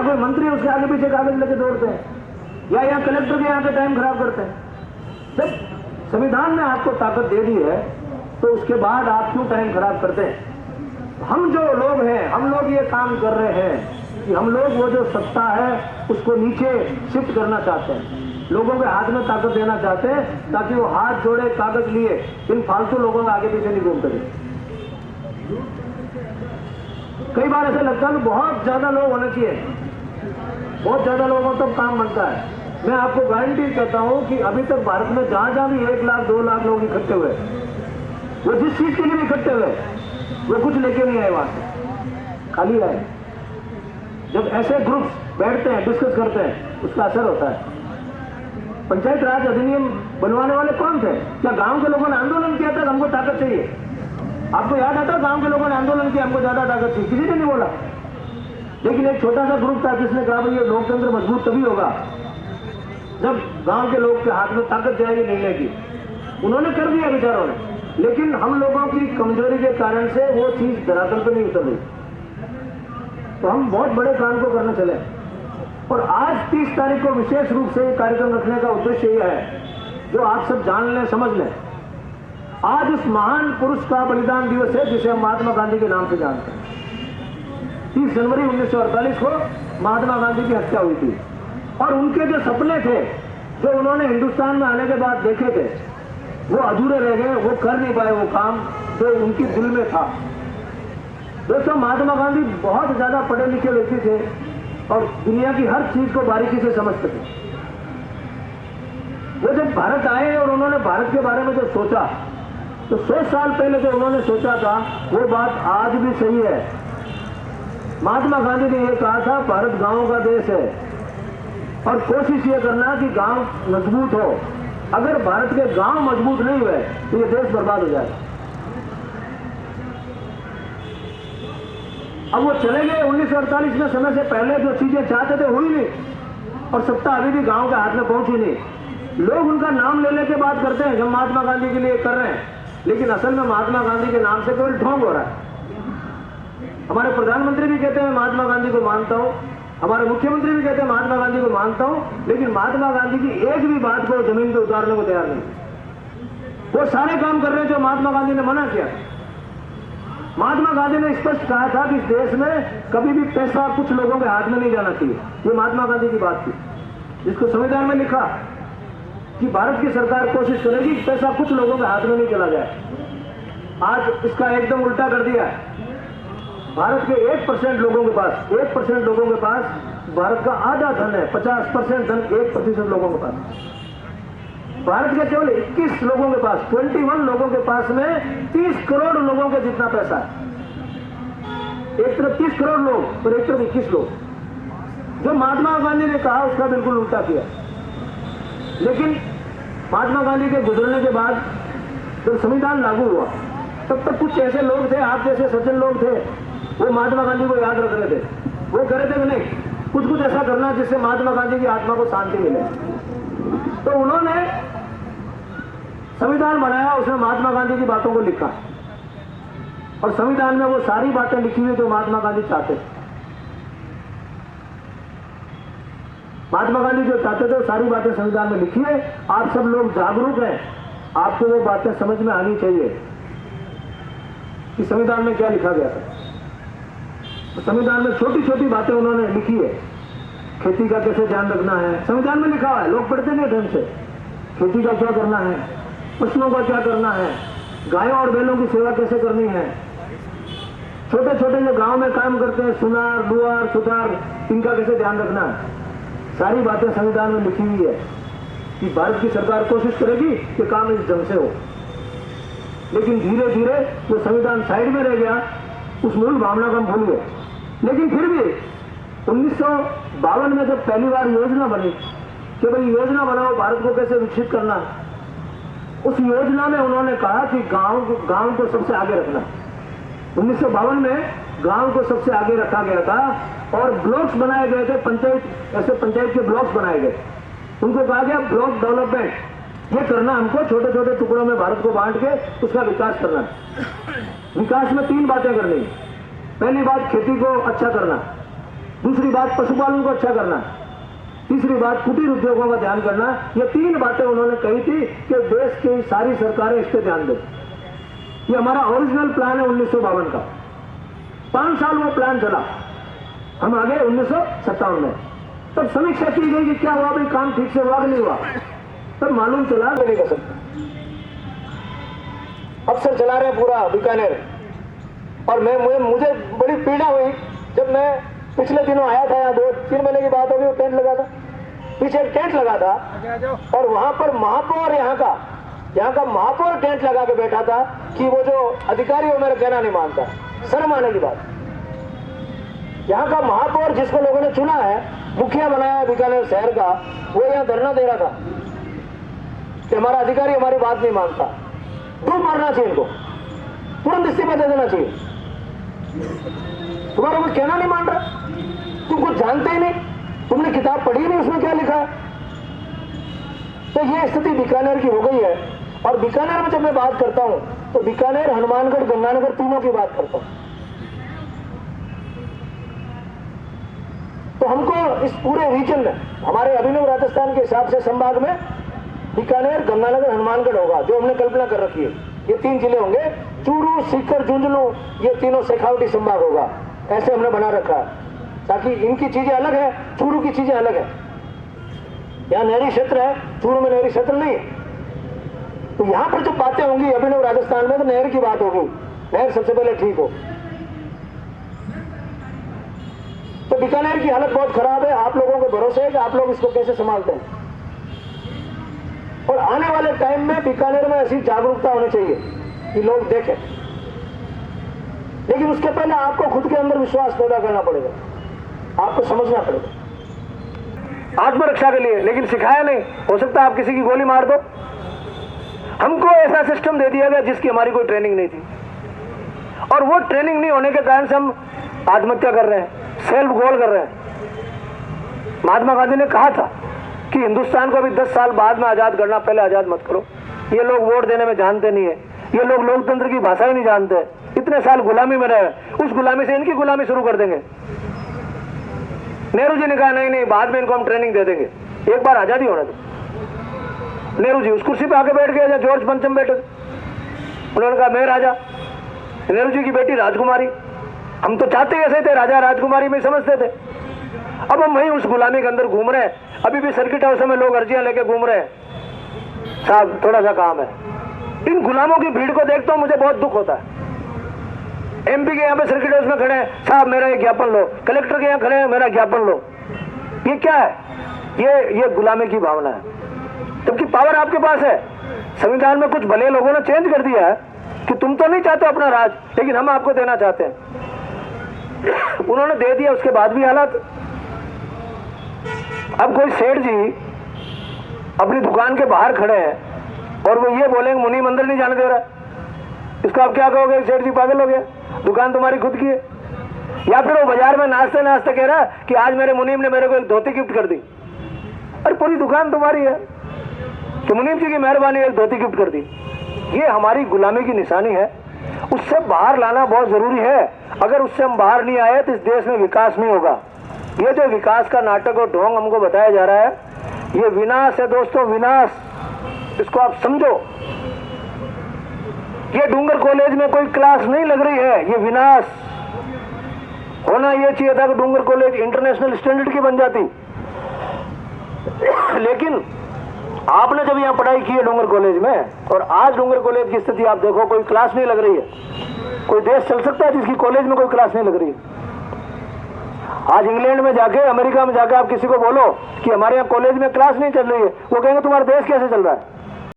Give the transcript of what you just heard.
कोई मंत्री उसके आगे पीछे कागज लेके दौड़ते हैं, या यहाँ कलेक्टर के यहाँ के टाइम खराब करते हैं। जब संविधान ने आपको ताकत दे दी है तो उसके बाद आप क्यों टाइम खराब करते हैं? हम जो लोग हैं, हम लोग ये काम कर रहे हैं कि हम लोग वो जो सत्ता है उसको नीचे शिफ्ट करना चाहते हैं, लोगों के हाथ में ताकत देना चाहते हैं, ताकि वो हाथ जोड़े कागज लिए इन फालतू लोगों के आगे पीछे नहीं घूमते रहे। कई बार ऐसा लगता है कि बहुत ज्यादा लोग होने चाहिए, बहुत ज्यादा लोगों तक काम बनता है। मैं आपको गारंटी करता हूं कि अभी तक भारत में जहां जहां भी 1 लाख 2 लाख लोग इकट्ठे हुए, वो जिस चीज के लिए भी इकट्ठे हुए वो कुछ लेके नहीं आए, वहां से खाली आए। जब ऐसे ग्रुप्स बैठते हैं, डिस्कस करते हैं, उसका असर होता है। पंचायत राज अधिनियम बनवाने वाले कौन थे? क्या गांव के लोगों ने आंदोलन किया था? हमको ताकत चाहिए। आपको याद आता है गांव के लोगों ने आंदोलन किया, हमको ज्यादा ताकत चाहिए, किसी ने नहीं बोला। लेकिन एक छोटा सा ग्रुप था जिसने कहा भाई ये लोकतंत्र मजबूत तभी होगा जब गांव के लोग के हाथ में ताकत जाएगी निर्णय की। उन्होंने कर दिया विचारों ने, लेकिन हम लोगों की कमजोरी के कारण से वो चीज धरातल पर नहीं उतर रही। तो हम बहुत बड़े काम को करने चले, और आज 30 तारीख को विशेष रूप से कार्यक्रम रखने का उद्देश्य यह है, जो आप सब जान लें, समझ लें। आज उस महान पुरुष का बलिदान दिवस है जिसे हम महात्मा गांधी के नाम से जानते हैं। 30 जनवरी 1948 को महात्मा गांधी की हत्या हुई थी, और उनके जो सपने थे, जो उन्होंने हिंदुस्तान में आने के बाद देखे थे, वो अधूरे रह गए, वो कर नहीं पाए वो काम जो उनकी दिल में था। दोस्तों, महात्मा गांधी बहुत ज्यादा पढ़े लिखे व्यक्ति थे और दुनिया की हर चीज को बारीकी से समझते थे। वो जब भारत आए और उन्होंने भारत के बारे में जो सोचा, तो 100 साल पहले जो उन्होंने सोचा था वो बात आज भी सही है। महात्मा गांधी ने यह कहा था, भारत गांवों का देश है और कोशिश ये करना कि गांव मजबूत हो। अगर भारत के गांव मजबूत नहीं हुए तो ये देश बर्बाद हो जाएगा। अब वो चले गए 1948 में, समय से पहले जो चीजें चाहते थे हुई नहीं, और सत्ता अभी भी गांव के हाथ में पहुंची नहीं। लोग उनका नाम ले लेके बात करते हैं, हम महात्मा गांधी के लिए कर रहे हैं, लेकिन असल में महात्मा गांधी के नाम से केवल ढोंग हो रहा है। हमारे प्रधानमंत्री भी कहते हैं महात्मा गांधी को मानता हूं, हमारे मुख्यमंत्री भी कहते हैं महात्मा गांधी को मानता हूं, लेकिन महात्मा गांधी की एक भी बात को जमीन पे उतारने को तैयार नहीं। वो सारे काम कर रहे हैं जो महात्मा गांधी ने मना किया। महात्मा गांधी ने स्पष्ट कहा था कि इस देश में कभी भी पैसा कुछ लोगों के हाथ में नहीं जाना चाहिए। ये महात्मा गांधी की बात थी, जिसको संविधान में लिखा कि भारत की सरकार कोशिश करेगी कि पैसा कुछ लोगों के हाथ में नहीं चला जाए। आज इसका एकदम उल्टा कर दिया है। भारत के 1% लोगों के पास, 1% लोगों के पास भारत का आधा धन है, 50% धन 1% लोगों के पास। भारत के केवल 21 लोगों के पास, 21 लोगों के पास में 30 करोड़ लोगों के जितना पैसा है। एक तरफ 30 करोड़ लोग और एक तरफ 21 लोग। जो महात्मा गांधी ने कहा उसका बिल्कुल उल्टा किया। लेकिन महात्मा गांधी के गुजरने के बाद जब संविधान लागू हुआ, तब तक कुछ ऐसे लोग थे, आप जैसे सज्जन लोग थे, वो महात्मा गांधी को याद रख रहे थे। वो कह रहे थे कि नहीं, कुछ ऐसा करना जिससे महात्मा गांधी की आत्मा को शांति मिले। तो उन्होंने संविधान बनाया, उसने महात्मा गांधी की बातों को लिखा, और संविधान में वो सारी बातें लिखी हुई जो महात्मा गांधी चाहते थे। महात्मा गांधी जो चाहते थे वो सारी बातें संविधान में लिखी है। आप सब लोग जागरूक हैं, आपको वो बातें समझ में आनी चाहिए कि संविधान में क्या लिखा गया था। तो संविधान में छोटी छोटी बातें उन्होंने लिखी है। खेती का कैसे ध्यान रखना है, संविधान में लिखा हुआ है, लोग पढ़ते नहीं ढंग से। खेती का क्या करना है, पशुओं का क्या करना है, गायों और बैलों की सेवा कैसे करनी है, छोटे छोटे जो गांव में काम करते हैं, सुनार, दुआर, सुतार, इनका कैसे ध्यान रखना है, सारी बातें संविधान में लिखी हुई है कि भारत की सरकार कोशिश करेगी कि काम इस ढंग से हो। लेकिन धीरे धीरे वो संविधान साइड में रह गया, उस मूल भावना को हम भूल गए। लेकिन फिर भी 1952 में जब पहली बार योजना बनी कि भाई योजना बनाओ भारत को कैसे विकसित करना, उस योजना में उन्होंने कहा कि गांव को सबसे आगे रखना। 1952 में गांव को सबसे आगे रखा गया था और ब्लॉक्स बनाए गए थे, पंचायत, ऐसे पंचायत के ब्लॉक्स बनाए गए। उनको कहा गया ब्लॉक डेवलपमेंट, ये करना हमको, छोटे छोटे टुकड़ों में भारत को बांट के उसका विकास करना। विकास में 3 बातें करनी। पहली बात खेती को अच्छा करना, दूसरी बात पशुपालन को अच्छा करना, तीसरी बात कुटीर उद्योगों का ध्यान करना। ये 3 बातें उन्होंने कही थी कि देश की सारी सरकारें इस पर ध्यान दें। ये हमारा ओरिजिनल प्लान है 1952 का। 5 साल वो प्लान चला, हम आगे 1957 में। तब समीक्षा की गई कि क्या हुआ भाई, काम ठीक से हुआ कि नहीं हुआ। तब मालूम चला नहीं कर सकते। अफसर चला रहे पूरा बीकानेर, और मुझे बड़ी पीड़ा हुई जब मैं पिछले दिनों आया था यहाँ, 2-3 महीने की बात होगी, वो टेंट लगा था, पीछे एक टेंट लगा था, और वहां पर महापौर यहाँ का महापौर टेंट लगा के बैठा था कि वो जो अधिकारी हो मेरा कहना नहीं मानता। शर्म आने की बात। यहाँ का महापौर जिसको लोगों ने चुना है, मुखिया बनाया है बीकानेर शहर का, वो यहाँ धरना दे रहा था कि हमारा अधिकारी हमारी बात नहीं मानता। डूब मारना चाहिए इनको, तुरंत इस्तीफा दे देना चाहिए। तुम्हारा कोई कहना नहीं मान रहा, तुम कुछ जानते ही नहीं, तुमने किताब पढ़ी नहीं, उसमें क्या लिखा है। तो ये स्थिति बीकानेर की हो गई है। और बीकानेर में जब मैं बात करता हूं तो बीकानेर, हनुमानगढ़, गंगानगर तीनों की बात करता हूं। तो हमको इस पूरे रीजन में, हमारे अभिनव राजस्थान के हिसाब से संभाग में बीकानेर, गंगानगर, हनुमानगढ़ होगा, जो हमने कल्पना कर रखी है। ये 3 जिले होंगे, चूरू, सीकर, झुंझुनू, ये तीनों शेखावटी संभाग होगा, ऐसे हमने बना रखा है, ताकि इनकी चीजें अलग है, चूरू की चीजें अलग है। यहाँ नहरी क्षेत्र है, चूरू में नहरी क्षेत्र नहीं है। तो यहाँ पर जो बातें होंगी अभिनव राजस्थान में, तो नहर की बात होगी, नहर सबसे पहले ठीक हो। तो बीकानेर की हालत बहुत खराब है। आप लोगों के भरोसे है कि आप लोग इसको कैसे संभालते हैं। और आने वाले टाइम में बीकानेर में ऐसी जागरूकता होनी चाहिए कि लोग देखें, लेकिन उसके पहले आपको खुद के अंदर विश्वास पैदा करना पड़ेगा, आपको समझना पड़ेगा आत्मरक्षा के लिए। लेकिन सिखाया नहीं, हो सकता है आप किसी की गोली मार दो। हमको ऐसा सिस्टम दे दिया गया जिसकी हमारी कोई ट्रेनिंग नहीं थी, और वो ट्रेनिंग नहीं होने के कारण से हम आत्महत्या कर रहे हैं, सेल्फ गोल कर रहे हैं। महात्मा गांधी ने कहा था कि हिंदुस्तान को अभी 10 साल बाद में आजाद करना, पहले आजाद मत करो। ये लोग वोट देने में जानते नहीं है, ये लोग लोकतंत्र की भाषा ही नहीं जानते, इतने साल गुलामी में रहे, उस गुलामी से इनकी गुलामी शुरू कर देंगे। नेहरू जी ने कहा नहीं, बाद में इनको हम ट्रेनिंग दे देंगे, एक बार आजादी होने दो। नेहरू जी उस कुर्सी पे आके बैठ गए, जॉर्ज पंचम बैठे, उन्होंने कहा मैं राजा। नेहरू जी की बेटी राजकुमारी, हम तो चाहते ऐसे थे, राजा राजकुमारी में समझते थे। अब हम वहीं उस गुलामी के अंदर घूम रहे हैं। अभी भी सर्किट हाउस में लोग अर्जियां लेके घूम रहे हैं, साहब थोड़ा सा काम है। इन गुलामों की भीड़ को देखता हूं, मुझे बहुत दुख होता है। एमपी के यहाँ पे सर्किट हाउस में खड़े हैं, साहब मेरा एक ज्ञापन लो, कलेक्टर के यहाँ खड़े हैं, मेरा ज्ञापन लो। ये क्या है? ये गुलामी की भावना है, जबकि पावर आपके पास है। संविधान में कुछ भले लोगों ने चेंज कर दिया है कि तुम तो नहीं चाहते अपना राज, लेकिन हम आपको देना चाहते हैं। उन्होंने दे दिया, उसके बाद भी हालात। अब कोई सेठ जी अपनी दुकान के बाहर खड़े हैं और वो ये बोलेंगे मुनि मंदिर नहीं जाने दे रहा, इसको आप क्या कहोगे? सेठ जी पागल हो गया, दुकान तुम्हारी खुद की है। या फिर वो बाजार में नाचते नाचते कह रहा कि आज मेरे मुनीम ने मेरे को एक धोती गिफ्ट कर दी। अरे पूरी दुकान तुम्हारी है कि मुनीम जी की मेहरबानी एक धोती गिफ्ट कर दी। ये हमारी गुलामी की निशानी है, उससे बाहर लाना बहुत जरूरी है। अगर उससे हम बाहर नहीं आए तो इस देश में विकास नहीं होगा। ये जो विकास का नाटक और ढोंग हमको बताया जा रहा है, ये विनाश है दोस्तों, विनाश। इसको आप समझो। ये डूंगर कॉलेज में कोई क्लास नहीं लग रही है, ये विनाश। होना ये चाहिए था कि डूंगर कॉलेज इंटरनेशनल स्टैंडर्ड की बन जाती। लेकिन आपने जब यहाँ पढ़ाई की है डूंगर कॉलेज में, और आज डूंगर कॉलेज की स्थिति आप देखो, कोई क्लास नहीं लग रही है। कोई देश चल सकता है जिसकी कॉलेज में कोई क्लास नहीं लग रही है? आज इंग्लैंड में जाके, अमेरिका में जाके आप किसी को बोलो कि हमारे यहाँ कॉलेज में क्लास नहीं चल रही है, वो कहेंगे तुम्हारा देश कैसे चल रहा है।